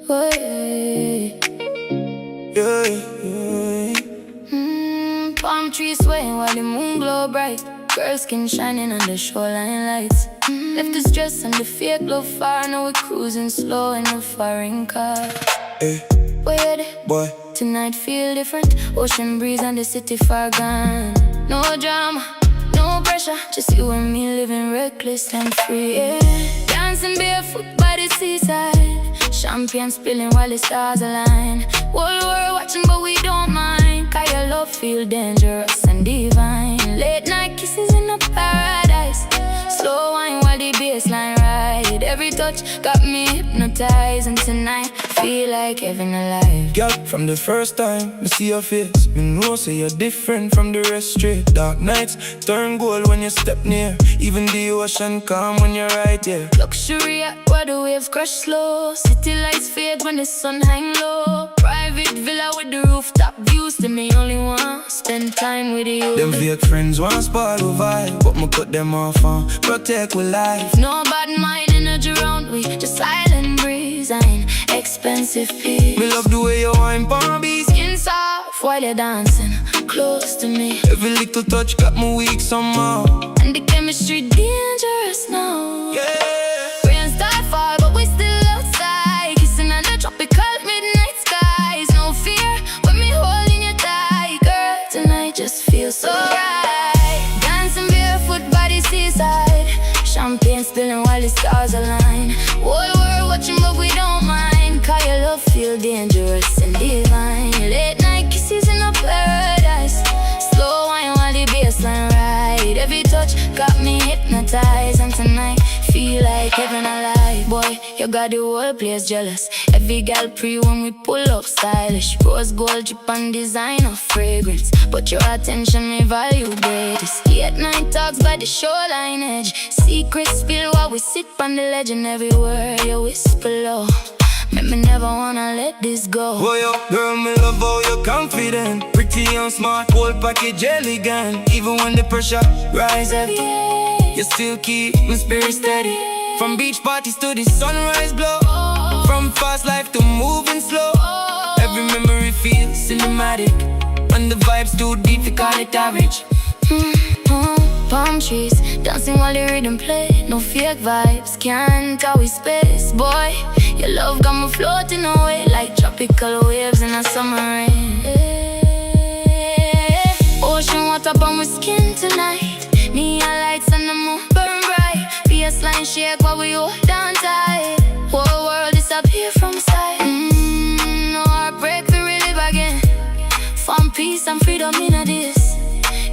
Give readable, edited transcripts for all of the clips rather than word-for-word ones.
Oh, yeah. Palm trees swaying while the moon glow bright. Girl skin shining on the shoreline lights. Left the stress and the fake love far. Now we're cruising slow in a foreign car. Hey, Where they? boy, Tonight feel different. Ocean breeze and the city far gone. No drama, no pressure. Just you and me living reckless and free, yeah. Dancing barefoot by the seaside. Champagne spilling while the stars align. World war watching but we don't mind. Cause your love feel dangerous and divine. Late night kisses in a paradise. Slow wine while the bassline ride. Every touch got me hypnotized. And tonight feel like heaven alive. girl, from the first time I see your face, me know say you're different from the rest. Straight dark nights turn gold when you step near. Even the ocean calm when you're right here. Luxury yacht where the waves crash slow. City lights fade when the sun hang low. Private villa with the rooftop views. To me only want spend time with you. Them fake friends want spoil the vibe, but me cut them off and protect with life. No bad mind energy around we. Just silent breeze and expensive peace. Me love the way you wine palm beats. Skin soft while you're dancing close to me. Every little touch got me weak somehow. And the chemistry dangerous now. Yeah, Rain start fall but we still outside. Kissing under tropical midnight skies. No fear when me holding you tight. Girl, tonight just feels so right. Dancing barefoot by the seaside. Champagne spilling while the stars align. Whole world watching but we don't mind. Cause your love feel dangerous and divine. Late night kisses in a paradise. Slow wine while the bassline ride. Every touch got me hypnotized. And tonight feel like heaven alive. Boy, you got the whole place jealous. Every gal pre when we pull up stylish. Rose gold drip and designer fragrance. But your attention me value greatest. Late night talks by the shoreline edge. Secrets spill while we sit on the ledge. And every word you whisper low. Make me never wanna let this go. boy, yo, girl, me love how you're confident. Pretty and smart, whole package elegant. Even when the pressure rise heavy, you still keep my spirit steady. From beach parties to the sunrise glow. From fast life to moving slow. Every memory feels cinematic. And the vibes too deep to call it average. Palm trees, dancing while the rhythm play. No fake vibes, can't always space. Boy, your love got me floating away like tropical waves in a summer rain. Ocean water on my skin tonight. Neon lights and the moon burn bright. Bassline shake while we hold on tight. Whole world disappear from sight. No heartbreak to relive again. Found peace and freedom in this.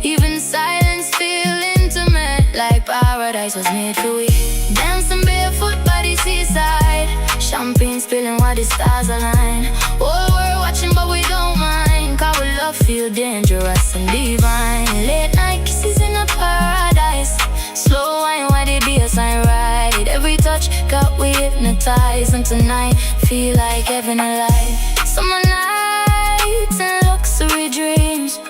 Even silence feel intimate. Like paradise was made for we. Dancing barefoot by the seaside. Champagne spilling while the stars align. Whole world watching but we don't mind. Cause we love feel dangerous and divine. Late night kisses in a paradise. Slow wine while the bassline ride. Every touch got we hypnotized. And tonight feel like heaven alive. Summer nights and luxury dreams.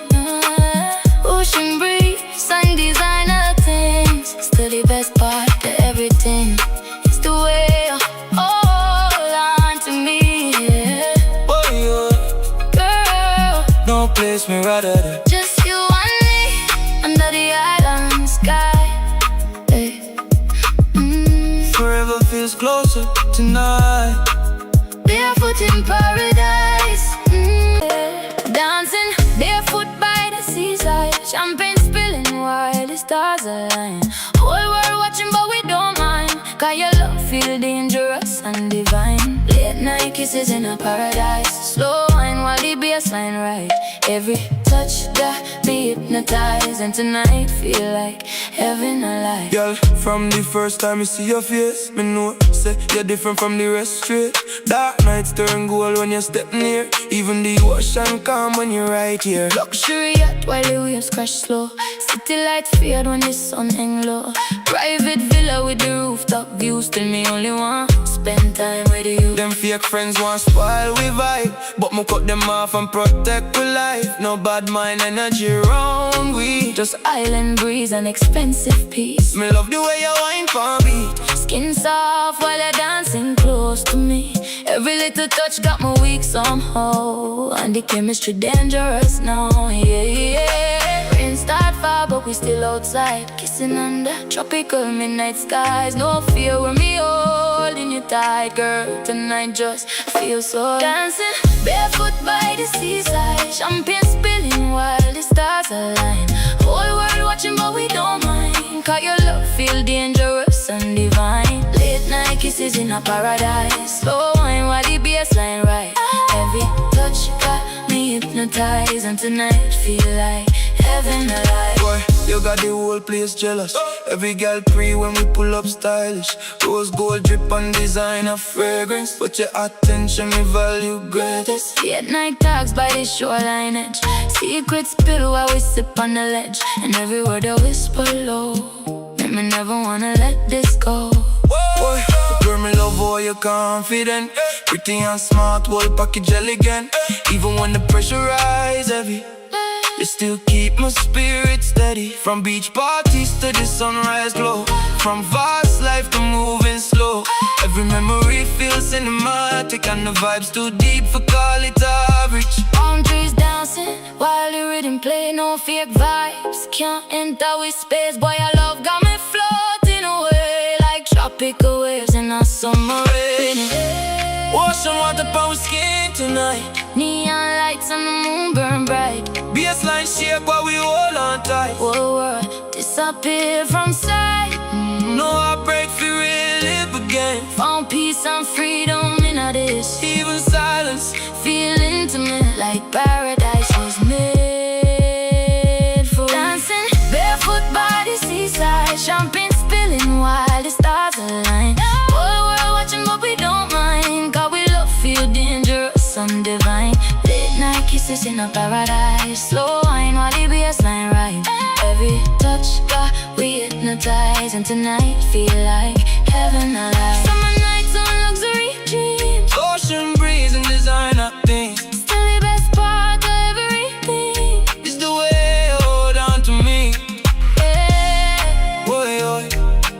Ocean breeze and designer things. Still the best part of everything is the way you hold on to me, yeah. Boy, yo, Girl, no place me rather than. just you and me under the island sky, hey. Forever feels closer tonight. Barefoot in paradise, yeah. Dancing barefoot by the seaside. Champagne spilling while the stars align. Whole world watching but we don't mind. Cause your love feel dangerous and divine. Late night kisses in a paradise. Slow wine while the bassline ride. Every touch got me hypnotized. And tonight feel like heaven alive. Girl, from the first time you see your face, me know, say, you're different from the rest. Straight dark nights turn gold when you step near. Even the ocean calm when you're right here. Luxury yacht while the waves crash slow. City lights fade when the sun hang low. Private villa with the rooftop views. Till me only want spend time with you. Them fake friends want spoil we vibe, but me cut them off and protect we life. No bad mind energy around we. Just island breeze and expensive peace. Me love the way you wine for me. Skin soft while you're dancing close to me. Every little little touch got me weak somehow, and the chemistry dangerous now, yeah. Rain start fall, but we still outside, kissing under tropical midnight skies. No fear when me holding you tight, girl. Tonight just feels so dancing, barefoot by the seaside, champagne spilling while the stars align. Whole world watching, but we don't mind, 'cause your love feel dangerous and divine. Late night kisses in a paradise, slow wine while the bassline right. Every touch got me hypnotized, and tonight feel like heaven alive. Boy, you got the whole place jealous. Every girl pre when we pull up stylish. Rose gold drip on designer fragrance, but your attention me value greatest. Late night talks by the shoreline edge, secrets spill while we sip on the ledge, and every word I whisper low, make me never wanna let this go. Boy, girl, me love how you're confident, pretty and smart, whole package elegant. Even when the pressure rise heavy, you still keep my spirit steady. From beach parties to the sunrise glow, from fast life to moving slow. Every memory feels cinematic, and the vibe's too deep for call it average. Palm trees dancing while the rhythm play, no fake vibes can't enter with space. Boy, your love got me floating away like tropical waves in a summer rain. Ocean water on my skin tonight, Neon lights and the moon burn bright. baseline shake while we hold on tight. Whole world disappear from sight. No heartbreak, feel real live again. Found peace and freedom in a this. Even silence, Feel intimate like paradise was made for dancing barefoot by the seaside, champagne spilling while the stars align. Whole world watching, but we don't mind, 'cause we love feel dangerous and divine. Late night kisses in a paradise, slow wine while the bassline right. Every touch got we hypnotized, and tonight feel like heaven alive. Summer nights on luxury dreams, ocean breeze and designer things. still the best part of everything. It's the way you hold on to me. Yeah. Boy, boy.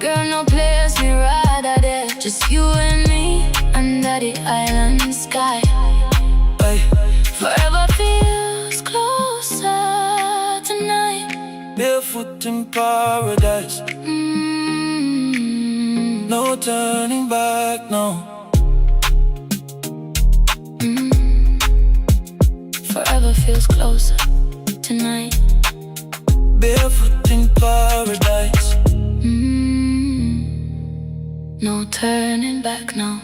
Girl, no place me rather there, just you and me under the island sky. Ay, Forever feels closer tonight. barefoot in paradise, no turning back, no. Forever feels closer tonight. Barefoot in paradise. No turning back now.